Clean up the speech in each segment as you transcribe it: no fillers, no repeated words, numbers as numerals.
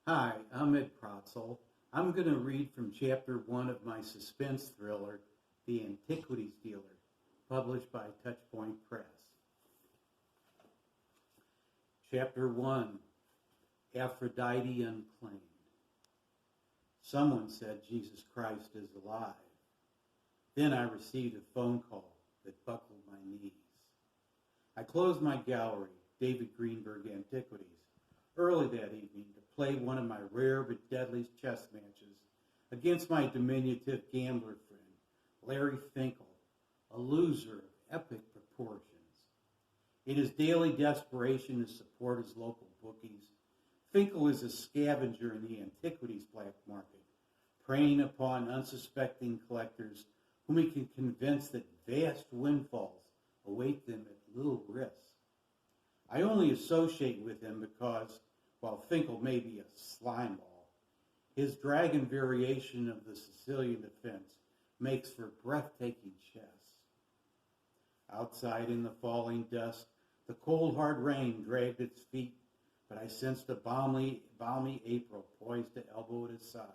Hi, I'm Ed Protzel. I'm going to read from chapter 1 of my suspense thriller, The Antiquities Dealer, published by Touchpoint Press. Chapter 1, Aphrodite Unclaimed. Someone said Jesus Christ is alive. Then I received a phone call that buckled my knees. I closed my gallery, David Greenberg Antiquities, early that evening to play one of my rare but deadly chess matches against my diminutive gambler friend, Larry Finkel, a loser of epic proportions. In his daily desperation to support his local bookies, Finkel is a scavenger in the antiquities black market, preying upon unsuspecting collectors whom he can convince that vast windfalls await them at little risk. I only associate with him because, while Finkel may be a slime ball, his dragon variation of the Sicilian defense makes for breathtaking chess. Outside in the falling dusk, the cold hard rain dragged its feet, but I sensed a balmy April poised to elbow it aside.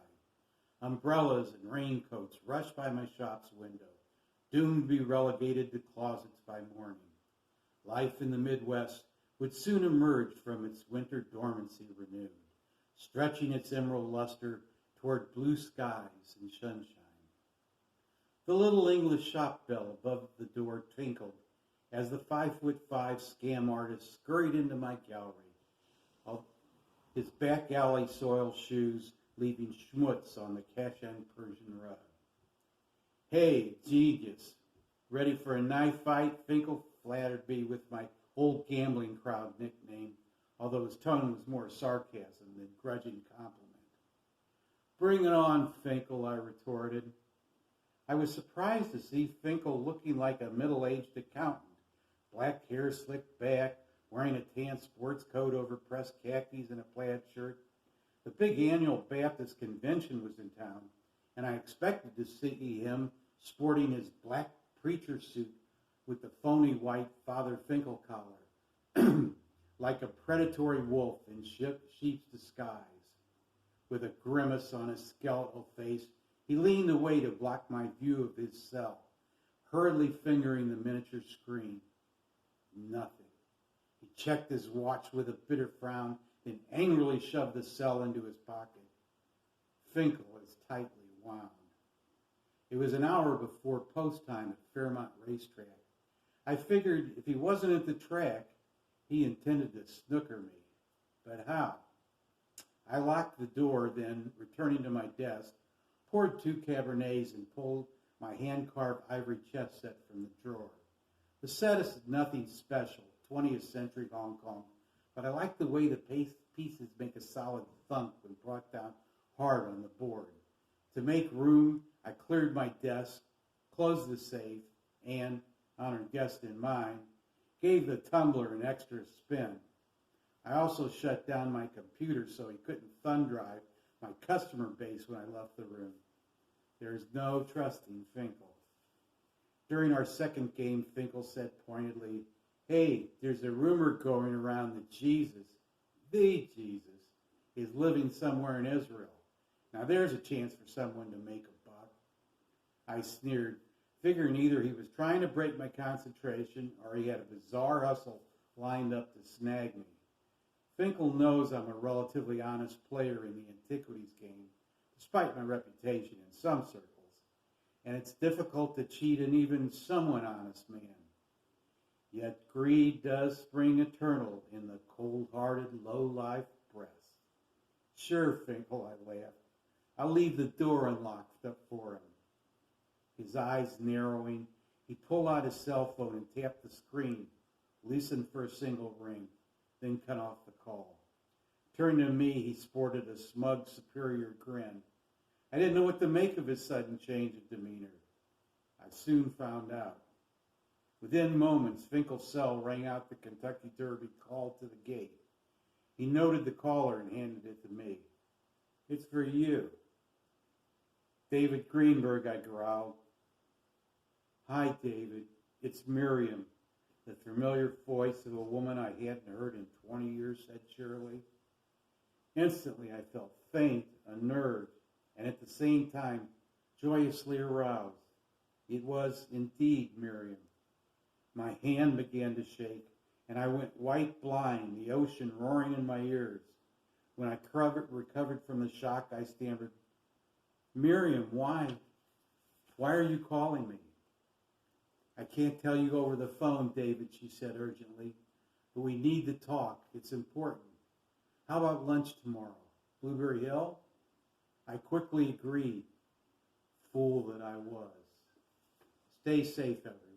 Umbrellas and raincoats rushed by my shop's window, doomed to be relegated to closets by morning. Life in the Midwest would soon emerge from its winter dormancy renewed, stretching its emerald luster toward blue skies and sunshine. The little English shop bell above the door tinkled as the 5'5" scam artist scurried into my gallery, his back alley soiled shoes leaving schmutz on the cash-end Persian rug. Hey, genius, ready for a knife fight? Finkel flattered me with my old gambling crowd nickname, although his tone was more sarcasm than grudging compliment. Bring it on, Finkel, I retorted. I was surprised to see Finkel looking like a middle-aged accountant, black hair slicked back, wearing a tan sports coat over pressed khakis and a plaid shirt. The big annual Baptist convention was in town, and I expected to see him sporting his black preacher suit with the phony white Father Finkel collar, like a predatory wolf in sheep's disguise. With a grimace on his skeletal face, he leaned away to block my view of his cell, hurriedly fingering the miniature screen. Nothing. He checked his watch with a bitter frown, then angrily shoved the cell into his pocket. Finkel is tightly wound. It was an hour before post time at Fairmont Racetrack. I figured if he wasn't at the track, he intended to snooker me. But how? I locked the door, then, returning to my desk, poured 2 Cabernets and pulled my hand-carved ivory chess set from the drawer. The set is nothing special, 20th century Hong Kong, but I like the way the pieces make a solid thunk when brought down hard on the board. To make room, I cleared my desk, closed the safe, and, honored guest in mind, gave the tumbler an extra spin. I also shut down my computer so he couldn't thumb drive my customer base when I left the room. There's no trusting Finkel. During our second game, Finkel said pointedly, "Hey, there's a rumor going around that the Jesus, is living somewhere in Israel. Now there's a chance for someone to make a buck." I sneered, figuring either he was trying to break my concentration or he had a bizarre hustle lined up to snag me. Finkel knows I'm a relatively honest player in the antiquities game, despite my reputation in some circles, and it's difficult to cheat an even somewhat honest man. Yet greed does spring eternal in the cold-hearted, low-life breast. Sure, Finkel, I laughed. I'll leave the door unlocked up for him. His eyes narrowing, he pulled out his cell phone and tapped the screen, listened for a single ring, then cut off the call. Turning to me, he sported a smug, superior grin. I didn't know what to make of his sudden change of demeanor. I soon found out. Within moments, Finkel's cell rang out the Kentucky Derby call to the gate. He noted the caller and handed it to me. "It's for you." "David Greenberg," I growled. "Hi, David. It's Miriam," the familiar voice of a woman I hadn't heard in 20 years said cheerily. Instantly I felt faint, unnerved, and at the same time joyously aroused. It was indeed Miriam. My hand began to shake, and I went white blind, the ocean roaring in my ears. When I recovered from the shock, I stammered, "Miriam, why? Why are you calling me?" "I can't tell you over the phone, David," she said urgently, "but we need to talk. It's important. How about lunch tomorrow? Blueberry Hill?" I quickly agreed. Fool that I was. Stay safe, everyone.